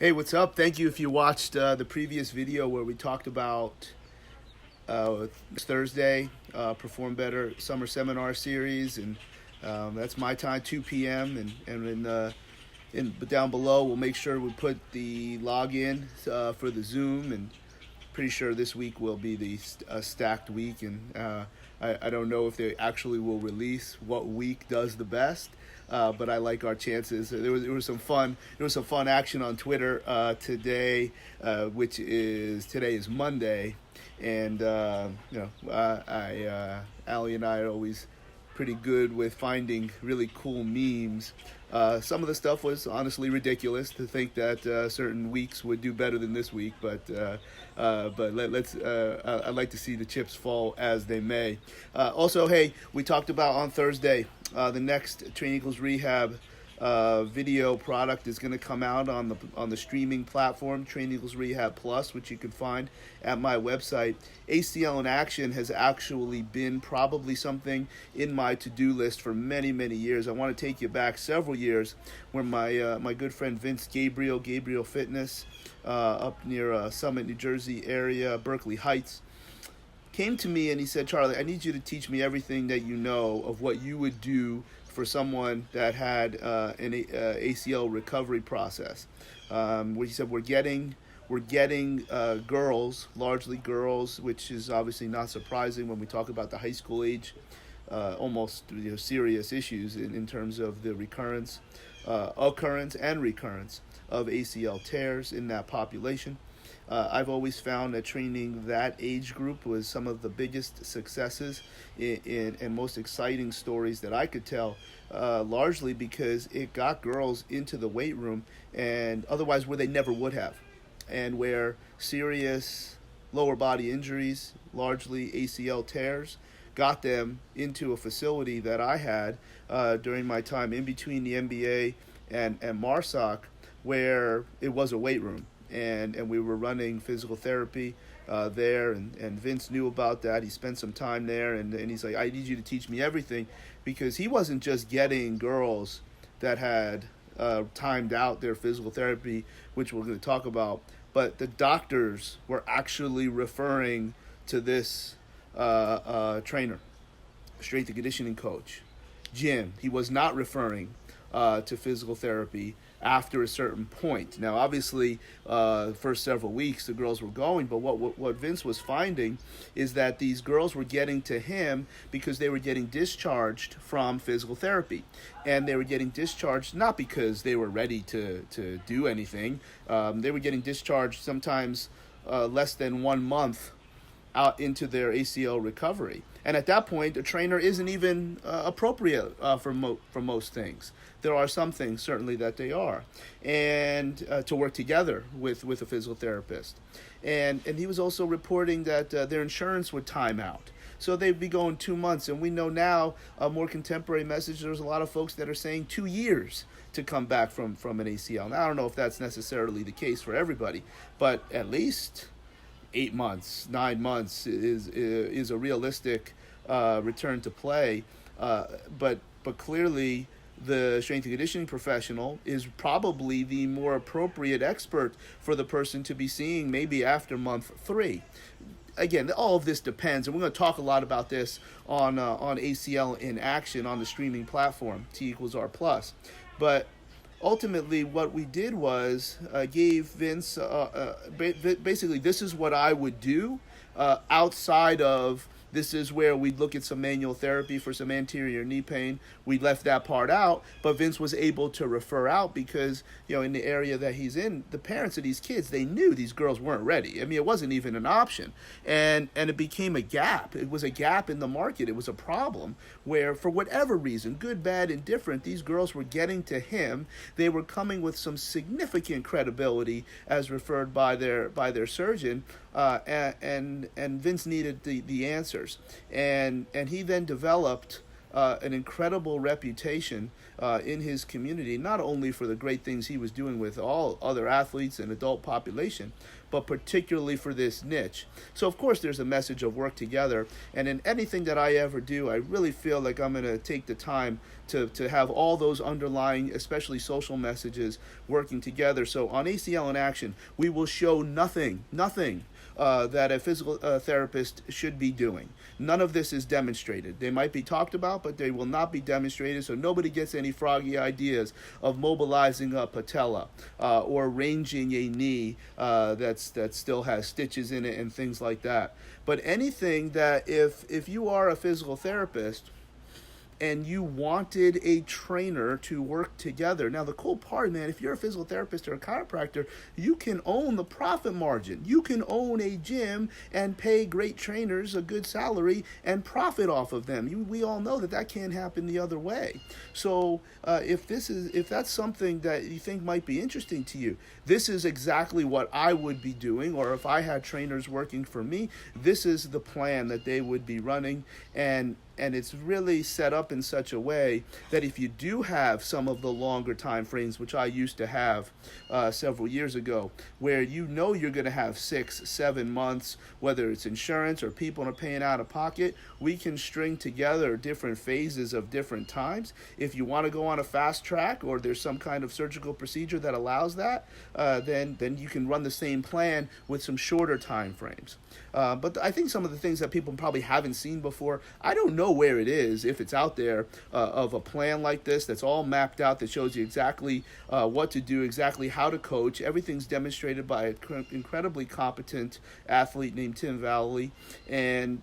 Hey, what's up? Thank you if you watched the previous video where we talked about next Thursday, Perform Better Summer Seminar Series, and that's my time, 2 p.m. But down below, we'll make sure we put the login for the Zoom, and pretty sure this week will be the stacked week, and I don't know if they actually will release what week does the best. But I like our chances. There was some fun. There was some fun action on Twitter today, today is Monday, and Allie and I are always pretty good with finding really cool memes. Some of the stuff was honestly ridiculous to think that certain weeks would do better than this week, but let's. I'd like to see the chips fall as they may. Also, hey, we talked about on Thursday the next Train Equals Rehab video product is going to come out on the streaming platform Train Equals Rehab Plus, which you can find at my website. ACL in Action has actually been probably something in my to-do list for many years. I want to take you back several years where my good friend Vince Gabriel Fitness up near Summit, New Jersey area, Berkeley Heights, came to me and he said, "Charlie, I need you to teach me everything that you know of what you would do for someone that had an ACL recovery process." Where he said, we're getting girls, largely girls, which is obviously not surprising when we talk about the high school age, almost serious issues in terms of the occurrence and recurrence of ACL tears in that population. I've always found that training that age group was some of the biggest successes and most exciting stories that I could tell, largely because it got girls into the weight room and otherwise where they never would have, and where serious lower body injuries, largely ACL tears, got them into a facility that I had during my time in between the NBA and MARSOC, where it was a weight room. And we were running physical therapy there, and Vince knew about that. He spent some time there, and he's like, I need you to teach me everything, because he wasn't just getting girls that had timed out their physical therapy, which we're going to talk about, but the doctors were actually referring to this trainer, strength and conditioning coach, Jim. He was not referring to physical therapy after a certain point. Now, obviously, first several weeks the girls were going, but what Vince was finding is that these girls were getting to him because they were getting discharged from physical therapy, and they were getting discharged not because they were ready to do anything. They were getting discharged sometimes less than 1 month out into their ACL recovery. And at that point, a trainer isn't even appropriate for most things. There are some things, certainly, that they are. And to work together with a physical therapist. And he was also reporting that their insurance would time out. So they'd be going 2 months. And we know now, a more contemporary message, there's a lot of folks that are saying 2 years to come back from an ACL. Now, I don't know if that's necessarily the case for everybody, but at least 8 months, 9 months is a realistic return to play. But clearly, the strength and conditioning professional is probably the more appropriate expert for the person to be seeing maybe after month 3. Again, all of this depends, and we're going to talk a lot about this on ACL in Action on the streaming platform, T equals R plus. But ultimately, what we did was gave Vince basically, this is what I would do outside of, this is where we'd look at some manual therapy for some anterior knee pain. We left that part out, but Vince was able to refer out because, in the area that he's in, the parents of these kids, they knew these girls weren't ready. I mean, it wasn't even an option. And it became a gap. It was a gap in the market. It was a problem where, for whatever reason, good, bad, indifferent, these girls were getting to him. They were coming with some significant credibility as referred by their surgeon, and Vince needed the answers. And he then developed an incredible reputation in his community, not only for the great things he was doing with all other athletes and adult population, but particularly for this niche. So of course there's a message of work together, and in anything that I ever do, I really feel like I'm going to take the time to have all those underlying, especially social messages, working together. So on ACL in Action, we will show nothing that a physical therapist should be doing. None of this is demonstrated. They might be talked about, but they will not be demonstrated, so nobody gets any froggy ideas of mobilizing a patella or ranging a knee that still has stitches in it and things like that. But anything that if you are a physical therapist and you wanted a trainer to work together. Now, the cool part, man, if you're a physical therapist or a chiropractor, you can own the profit margin. You can own a gym and pay great trainers a good salary and profit off of them. We all know that can't happen the other way. So if that's something that you think might be interesting to you, this is exactly what I would be doing, or if I had trainers working for me, this is the plan that they would be running, and it's really set up in such a way that if you do have some of the longer time frames, which I used to have several years ago, where you're going to have 6-7 months, whether it's insurance or people are paying out of pocket, we can string together different phases of different times. If you want to go on a fast track, or there's some kind of surgical procedure that allows that, then you can run the same plan with some shorter time frames. But I think some of the things that people probably haven't seen before, I don't know where it is, if it's out there, of a plan like this that's all mapped out, that shows you exactly what to do, exactly how to coach. Everything's demonstrated by an incredibly competent athlete named Tim Valley. And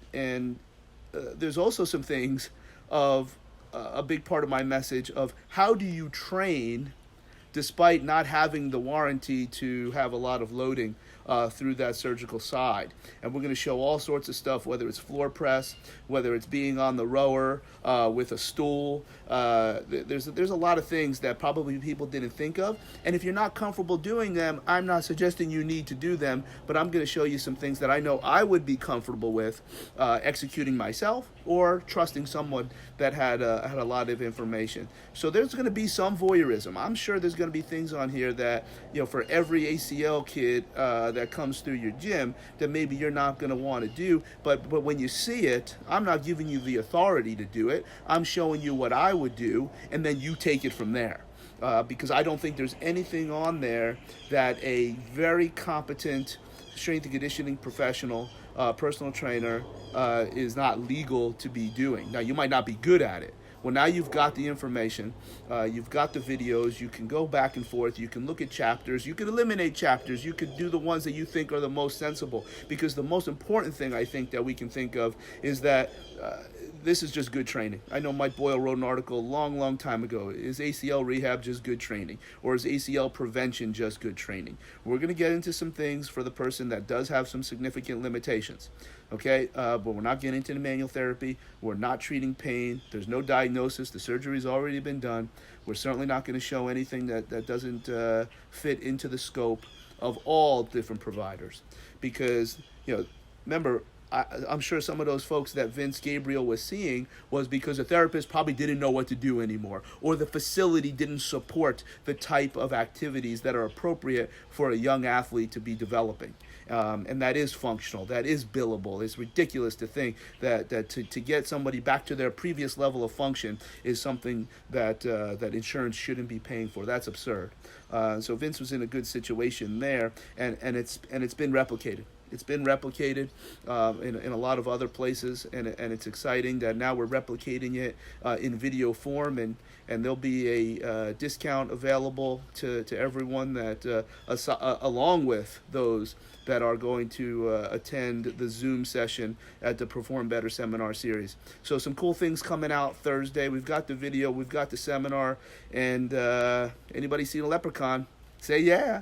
there's also some things of a big part of my message of how do you train despite not having the warranty to have a lot of loading through that surgical side. And we're going to show all sorts of stuff, whether it's floor press, whether it's being on the rower with a stool. There's a lot of things that probably people didn't think of. And if you're not comfortable doing them, I'm not suggesting you need to do them, but I'm going to show you some things that I know I would be comfortable with executing myself, or trusting someone that had a lot of information. So there's going to be some voyeurism. I'm sure there's going to be things on here that, for every ACL kid that comes through your gym, that maybe you're not going to want to do. But when you see it, I'm not giving you the authority to do it. I'm showing you what I would do, and then you take it from there. Because I don't think there's anything on there that a very competent strength and conditioning professional, personal trainer, is not legal to be doing. Now, you might not be good at it. Well, now you've got the information, you've got the videos, you can go back and forth, you can look at chapters, you can eliminate chapters, you could do the ones that you think are the most sensible. Because the most important thing I think that we can think of is that this is just good training. I know Mike Boyle wrote an article a long time ago. Is ACL rehab just good training? Or is ACL prevention just good training? We're going to get into some things for the person that does have some significant limitations. Okay, but we're not getting into the manual therapy. We're not treating pain. There's no diagnosis. The surgery's already been done. We're certainly not going to show anything that doesn't fit into the scope of all different providers. Because, remember, I'm sure some of those folks that Vince Gabriel was seeing was because the therapist probably didn't know what to do anymore, or the facility didn't support the type of activities that are appropriate for a young athlete to be developing. And that is functional, that is billable. It's ridiculous to think that to get somebody back to their previous level of function is something that insurance shouldn't be paying for. That's absurd. So Vince was in a good situation there, and it's been replicated. It's been replicated in a lot of other places, and it's exciting that now we're replicating it in video form, and there'll be a discount available to everyone that along with those that are going to attend the Zoom session at the Perform Better seminar series. So some cool things coming out Thursday. We've got the video, we've got the seminar, and anybody seen a leprechaun? Say yeah.